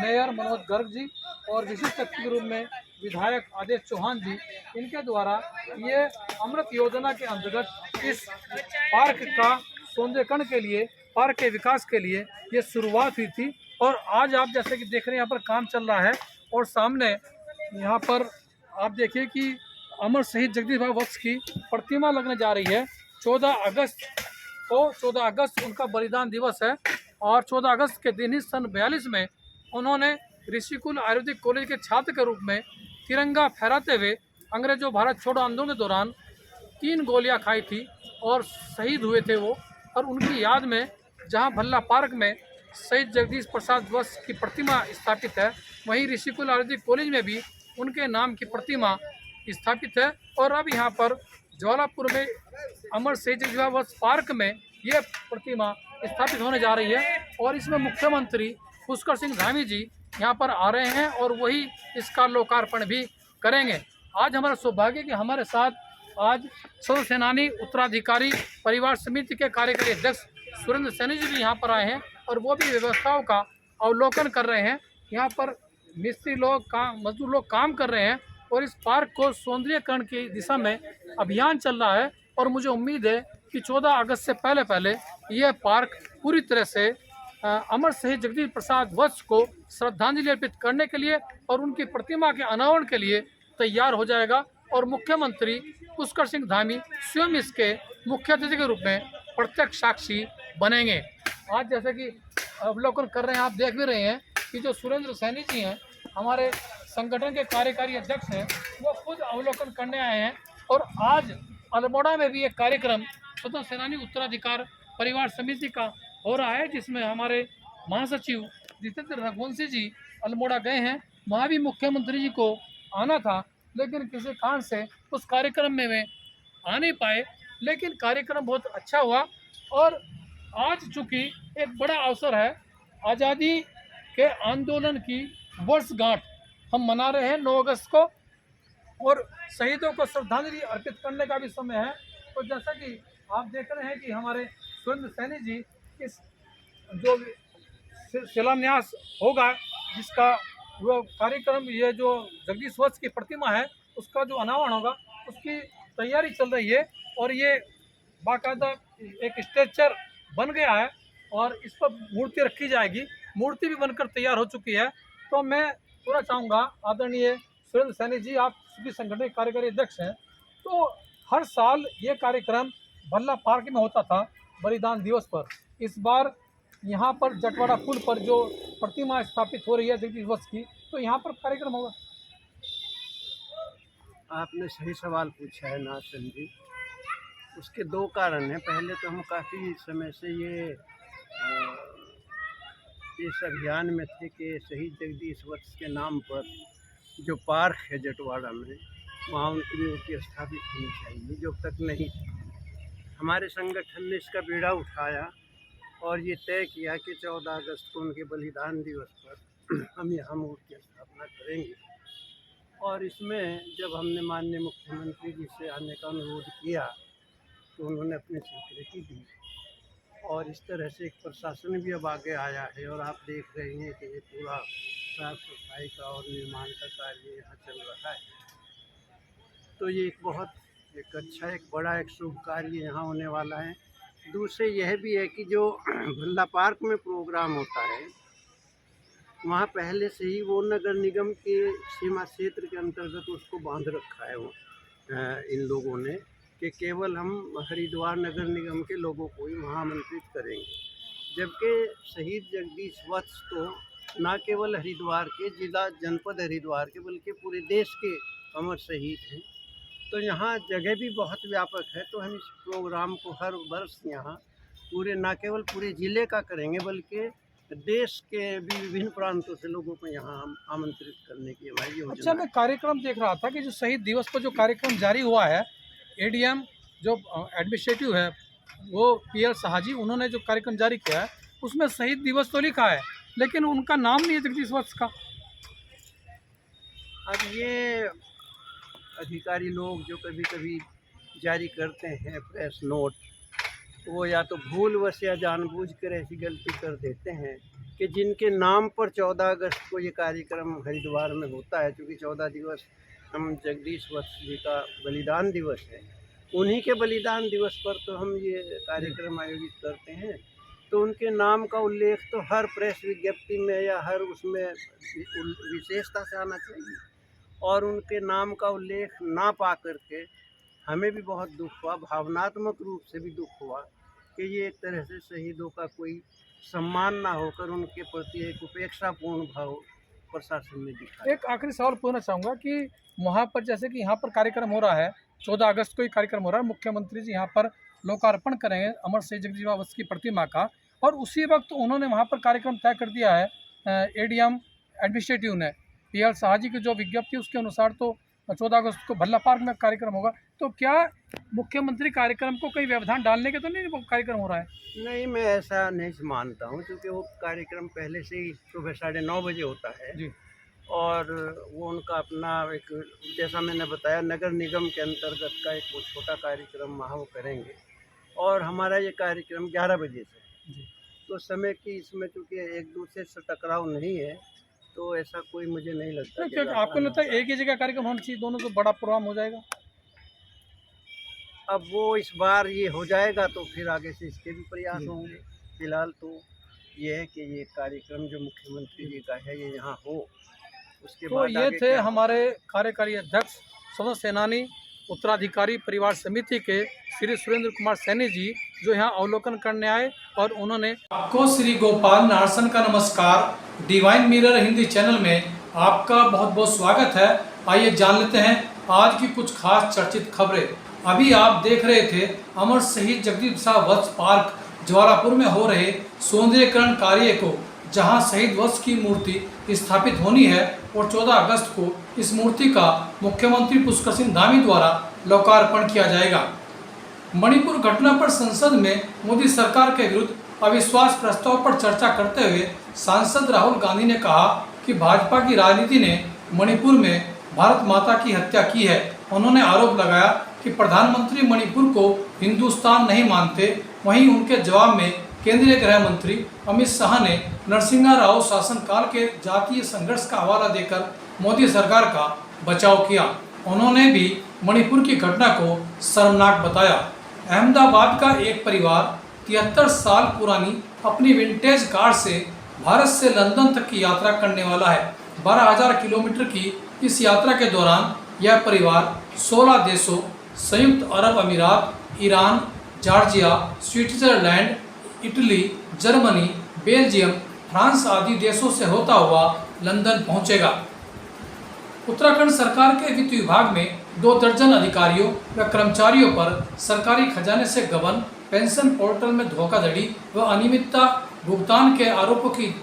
Mayor Manoj Garg ji और विशिष्ट अतिथि के रूप में विधायक आदेश चौहान जी, इनके द्वारा ये अमृत योजना के अंतर्गत इस पार्क का सौंदर्यीकरण के लिए, पार्क के विकास के लिए ये शुरुआत हुई थी। और आज आप जैसे कि देख रहे हैं यहाँ पर काम चल रहा है और सामने यहाँ पर आप देखिए कि अमर शहीद जगदीश भाई वत्स की प्रतिमा लगने जा रही है। 14 अगस्त उनका बलिदान दिवस है और 14 अगस्त के दिन ही सन 42 में उन्होंने ऋषिकुल आयुर्वेदिक कॉलेज के छात्र के रूप में तिरंगा फहराते हुए अंग्रेजों भारत छोड़ो आंदोलन के दौरान 3 गोलियां खाई थी और शहीद हुए थे वो। और उनकी याद में जहां भल्ला पार्क में शहीद जगदीश प्रसाद वत्स की प्रतिमा स्थापित है, वहीं ऋषिकुल आयुर्वेदिक कॉलेज में भी उनके नाम की प्रतिमा स्थापित है। और अब यहाँ पर ज्वालापुर में अमर शहीद जगदीश वत्स पार्क में ये प्रतिमा स्थापित होने जा रही है और इसमें मुख्यमंत्री पुष्कर सिंह धामी जी यहाँ पर आ रहे हैं और वही इसका लोकार्पण भी करेंगे। आज हमारा सौभाग्य कि हमारे साथ आज स्वतंत्र सेनानी उत्तराधिकारी परिवार समिति के कार्यकारी अध्यक्ष सुरेंद्र सैनी जी भी यहाँ पर आए हैं और वो भी व्यवस्थाओं का अवलोकन कर रहे हैं। यहाँ पर मिस्त्री लोग मजदूर लोग काम कर रहे हैं और इस पार्क को सौंदर्यीकरण की दिशा में अभियान चल रहा है। और मुझे उम्मीद है कि 14 अगस्त से पहले यह पार्क पूरी तरह से अमर शहीद जगदीश प्रसाद वत्स को श्रद्धांजलि अर्पित करने के लिए और उनकी प्रतिमा के अनावरण के लिए तैयार हो जाएगा। और मुख्यमंत्री पुष्कर सिंह धामी स्वयं इसके मुख्य अतिथि के रूप में प्रत्यक्ष साक्षी बनेंगे। आज जैसे कि अवलोकन कर रहे हैं, आप देख भी रहे हैं कि जो सुरेंद्र सैनी जी हैं, हमारे संगठन के कार्यकारी अध्यक्ष हैं, वो खुद अवलोकन करने आए हैं। और आज अल्मोड़ा में भी एक कार्यक्रम स्वतंत्र सेनानी उत्तराधिकार परिवार समिति का हो रहा है, जिसमें हमारे महासचिव जितेंद्र रघुवंशी जी अल्मोड़ा गए हैं। वहाँ भी मुख्यमंत्री जी को आना था, लेकिन किसी कारण से उस कार्यक्रम में वे आ नहीं पाए। लेकिन कार्यक्रम बहुत अच्छा हुआ और आज चूँकि एक बड़ा अवसर है, आज़ादी के आंदोलन की वर्षगांठ हम मना रहे हैं 9 अगस्त को और शहीदों को श्रद्धांजलि अर्पित करने का भी समय है। तो जैसा कि आप देख रहे हैं कि हमारे सुरेंद्र सैनी जी इस जो शिलान्यास होगा, जिसका वो कार्यक्रम, ये जो जगदीश वत्स की प्रतिमा है उसका जो अनावरण होगा, उसकी तैयारी चल रही है। और ये बाकायदा एक स्ट्रक्चर बन गया है और इस पर मूर्ति रखी जाएगी। मूर्ति भी बनकर तैयार हो चुकी है। तो मैं पूरा चाहूँगा, आदरणीय सुरेंद्र सैनी जी, आप सभी संगठन के कार्यकारी अध्यक्ष हैं, तो हर साल ये कार्यक्रम भल्ला पार्क में होता था बलिदान दिवस पर। इस बार यहाँ पर जटवाड़ा पुल पर जो प्रतिमा स्थापित हो रही है जगदीश वत्स की, तो यहाँ पर कार्यक्रम होगा। आपने सही सवाल पूछा है नासन जी। उसके 2 कारण हैं। पहले तो हम काफ़ी समय से इस अभियान में थे कि शहीद जगदीश वत्स के नाम पर जो पार्क है जटवाड़ा में, वहाँ उनकी मूर्ति स्थापित होनी चाहिए, जो अब तक नहीं थी। हमारे संगठन ने इसका बीड़ा उठाया और ये तय किया कि 14 अगस्त को उनके बलिदान दिवस पर हम यहाँ मूर्ति स्थापना करेंगे। और इसमें जब हमने माननीय मुख्यमंत्री जी से आने का अनुरोध किया तो उन्होंने अपनी स्वीकृति दी और इस तरह से एक प्रशासन भी अब आगे आया है। और आप देख रहे हैं कि ये पूरा साफ सफाई का और निर्माण का कार्य यहाँ चल रहा है। तो ये एक बहुत एक अच्छा, एक बड़ा, एक शुभ कार्य यहाँ होने वाला है। दूसरे यह भी है कि जो भल्ला पार्क में प्रोग्राम होता है, वहाँ पहले से ही वो नगर निगम के सीमा क्षेत्र के अंतर्गत उसको बांध रखा है इन लोगों ने कि केवल हम हरिद्वार नगर निगम के लोगों को ही वहाँ आमंत्रित करेंगे। जबकि शहीद जगदीश वत्स तो न केवल हरिद्वार के, जिला जनपद हरिद्वार के, बल्कि पूरे देश के अमर शहीद हैं। तो यहाँ जगह भी बहुत व्यापक है। तो हम इस प्रोग्राम को हर वर्ष यहाँ पूरे, न केवल पूरे ज़िले का करेंगे, बल्कि देश के भी विभिन्न प्रांतों से लोगों को यहाँ हम आमंत्रित करने की हमारी योजना। अच्छा, मैं कार्यक्रम देख रहा था कि जो शहीद दिवस पर जो कार्यक्रम जारी हुआ है, एडीएम जो एडमिनिस्ट्रेटिव है वो पीएल शाह जी, उन्होंने जो कार्यक्रम जारी किया है उसमें शहीद दिवस तो लिखा है, लेकिन उनका नाम नहीं है जगदीश वत्स का। अब ये अधिकारी लोग जो कभी कभी जारी करते हैं प्रेस नोट, वो या तो भूलवश या जानबूझकर ऐसी गलती कर देते हैं कि कि जिनके नाम पर 14 अगस्त को ये कार्यक्रम हरिद्वार में होता है, क्योंकि 14 दिवस हम जगदीश वत्स जी का बलिदान दिवस है, उन्हीं के बलिदान दिवस पर तो हम ये कार्यक्रम आयोजित करते हैं। तो उनके नाम का उल्लेख तो हर प्रेस विज्ञप्ति में या हर उसमें विशेषता से आना चाहिए, और उनके नाम का उल्लेख ना पा करके हमें भी बहुत दुख हुआ, भावनात्मक रूप से भी दुख हुआ कि ये एक तरह से शहीदों का कोई सम्मान ना होकर उनके प्रति एक उपेक्षापूर्ण भाव प्रशासन ने दिखाया। एक आखिरी सवाल पूछना चाहूँगा कि वहाँ पर जैसे कि यहाँ पर कार्यक्रम हो रहा है, 14 अगस्त को ही कार्यक्रम हो रहा है, मुख्यमंत्री जी यहाँ पर लोकार्पण करेंगे अमर शहीद जगदीश वत्स की प्रतिमा का, और उसी वक्त उन्होंने वहाँ पर कार्यक्रम तय कर दिया है एडीएम एडमिनिस्ट्रेटिव ने, पीएल शाह जी की जो विज्ञप्ति उसके अनुसार तो 14 अगस्त को भल्ला पार्क में कार्यक्रम होगा। तो क्या मुख्यमंत्री कार्यक्रम को कई व्यवधान डालने के तो नहीं वो कार्यक्रम हो रहा है? नहीं, मैं ऐसा नहीं मानता हूँ, क्योंकि वो कार्यक्रम पहले से ही सुबह 9:30 बजे होता है जी। और वो उनका अपना एक, जैसा मैंने बताया, नगर निगम के अंतर्गत का एक वो छोटा कार्यक्रम वहाँ वो करेंगे, और हमारा ये कार्यक्रम 11 बजे से है। जी। तो समय की इसमें चूँकि एक दूसरे से टकराव नहीं है, तो ऐसा कोई मुझे नहीं लगता। तो क्या आपको लगता है एक ही जगह कार्यक्रम होना चाहिए, दोनों तो बड़ा प्रोग्राम हो जाएगा? अब वो इस बार ये हो जाएगा तो फिर आगे से इसके भी प्रयास होंगे। फिलहाल तो ये है कि ये कार्यक्रम जो मुख्यमंत्री जी का है ये यहाँ हो, उसके तो बाद ये आगे थे क्या हमारे कार्यकारी अध्यक्ष स्वतंत्र सेनानी उत्तराधिकारी परिवार समिति के श्री सुरेंद्र कुमार सैनी जी, जो यहाँ अवलोकन करने आए, और उन्होंने आपको श्री गोपाल नारसन का नमस्कार। डिवाइन मिरर हिंदी चैनल में आपका बहुत बहुत स्वागत है। आइए जान लेते हैं आज की कुछ खास चर्चित खबरें। अभी आप देख रहे थे अमर शहीद जगदीश वत्स पार्क ज्वालापुर में हो रहे सौंदर्यीकरण कार्य को, जहां शहीद वत्स की मूर्ति स्थापित होनी है, और 14 अगस्त को इस मूर्ति का मुख्यमंत्री पुष्कर सिंह धामी द्वारा लोकार्पण किया जाएगा। मणिपुर घटना पर संसद में मोदी सरकार के विरुद्ध अविश्वास प्रस्ताव पर चर्चा करते हुए सांसद राहुल गांधी ने कहा कि भाजपा की राजनीति ने मणिपुर में भारत माता की हत्या की है। उन्होंने आरोप लगाया कि प्रधानमंत्री मणिपुर को हिंदुस्तान नहीं मानते। वहीं उनके जवाब में केंद्रीय गृह मंत्री अमित शाह ने नरसिम्हा राव शासनकाल के जातीय संघर्ष का हवाला देकर मोदी सरकार का बचाव किया। उन्होंने भी मणिपुर की घटना को शर्मनाक बताया। अहमदाबाद का एक परिवार 73 साल पुरानी अपनी विंटेज कार से भारत से लंदन तक की यात्रा करने वाला है। 12,000 किलोमीटर की इस यात्रा के दौरान यह परिवार 16 देशों संयुक्त अरब अमीरात, Iran, Georgia, Switzerland, Italy, Germany, Belgium, France आदि देशों से होता हुआ लंदन पहुंचेगा। उत्तराखंड सरकार के वित्त विभाग में 2 दर्जन अधिकारियों व कर्मचारियों पर सरकारी खजाने से गबन, पेंशन पोर्टल में धोखाधड़ी व अनियमितता भुगतान के आरोपों की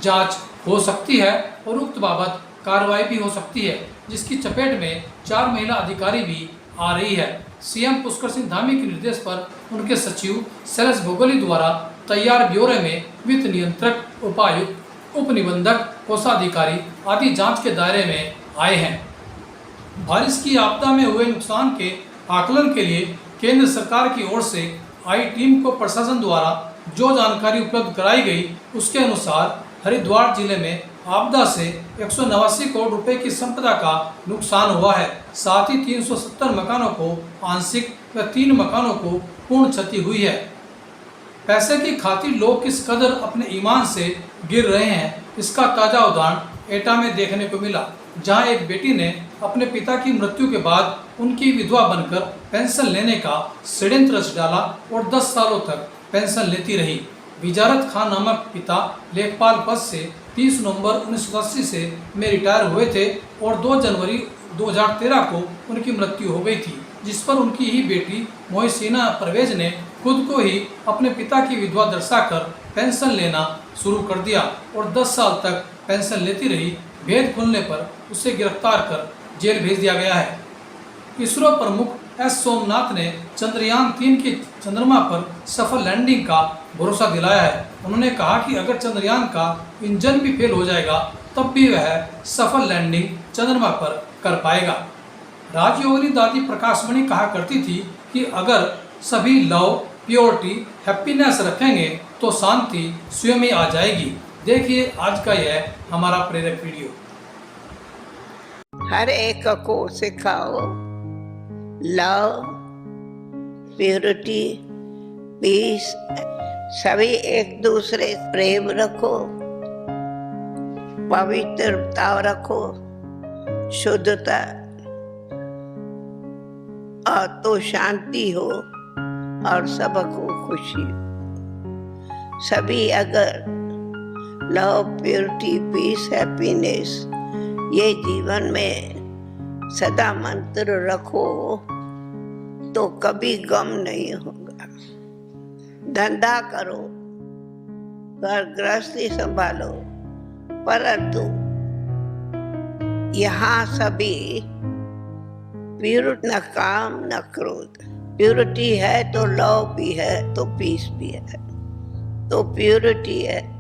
जांच हो सकती है और उक्त बाबत कार्रवाई भी हो सकती है, जिसकी चपेट में 4 महिला अधिकारी भी आ रही है। सीएम पुष्कर सिंह धामी के निर्देश पर उनके सचिव शैलेश भोगोली द्वारा तैयार ब्यौरे में वित्त नियंत्रक, उपायुक्त, उप निबंधक, कोषाधिकारी आदि जांच के दायरे में आए हैं। बारिश की आपदा में हुए नुकसान के आकलन के लिए केंद्र सरकार की ओर से आई टीम को प्रशासन द्वारा जो जानकारी उपलब्ध कराई गई, उसके अनुसार हरिद्वार जिले में आपदा से 189 करोड़ रुपए की संपदा का नुकसान हुआ है। साथ ही 370 मकानों को आंशिक व 3 मकानों को पूर्ण क्षति हुई है। पैसे की खातिर लोग किस कदर अपने ईमान से गिर रहे हैं, इसका ताज़ा उदाहरण एटा में देखने को मिला, जहां एक बेटी ने अपने पिता की मृत्यु के बाद उनकी विधवा बनकर पेंशन लेने का षड्यंत्र रच डाला और 10 सालों तक पेंशन लेती रही। विजारत खान नामक पिता लेखपाल पद से 30 नवंबर 1980 से में रिटायर हुए थे और 2 जनवरी 2013 को उनकी मृत्यु हो गई थी, जिस पर उनकी ही बेटी मोहसिना परवेज ने खुद को ही अपने पिता की विधवा दर्शाकर पेंशन लेना शुरू कर दिया और 10 साल तक पेंशन लेती रही। भेद खुलने पर उसे गिरफ्तार कर जेल भेज दिया गया है। इसरो प्रमुख एस सोमनाथ ने चंद्रयान 3 की चंद्रमा पर सफल लैंडिंग का भरोसा दिलाया है। उन्होंने कहा कि अगर चंद्रयान का इंजन भी फेल हो जाएगा तब भी वह सफल लैंडिंग चंद्रमा पर कर पाएगा। राजयोगिनी दादी प्रकाशमणि कहा करती थी कि अगर सभी लव, प्योरिटी, हैप्पीनेस रखेंगे तो शांति स्वयं ही आ जाएगी। देखिए आज का यह हमारा प्रेरक वीडियो। हर एक को सिखाओ लव, प्योरिटी, पीस। सभी एक दूसरे से प्रेम रखो, पवित्रता रखो, शुद्धता, और तो शांति हो और सबको खुशी हो। सभी अगर लव, प्योरिटी, पीस, हैप्पीनेस ये जीवन में सदा मंत्र रखो तो कभी गम नहीं होगा। धंधा करो, घर गृहस्थी संभालो, परंतु यहाँ सभी प्योरिटी, न काम न क्रोध। प्योरिटी है तो लव भी है, तो पीस भी है। तो प्योरिटी है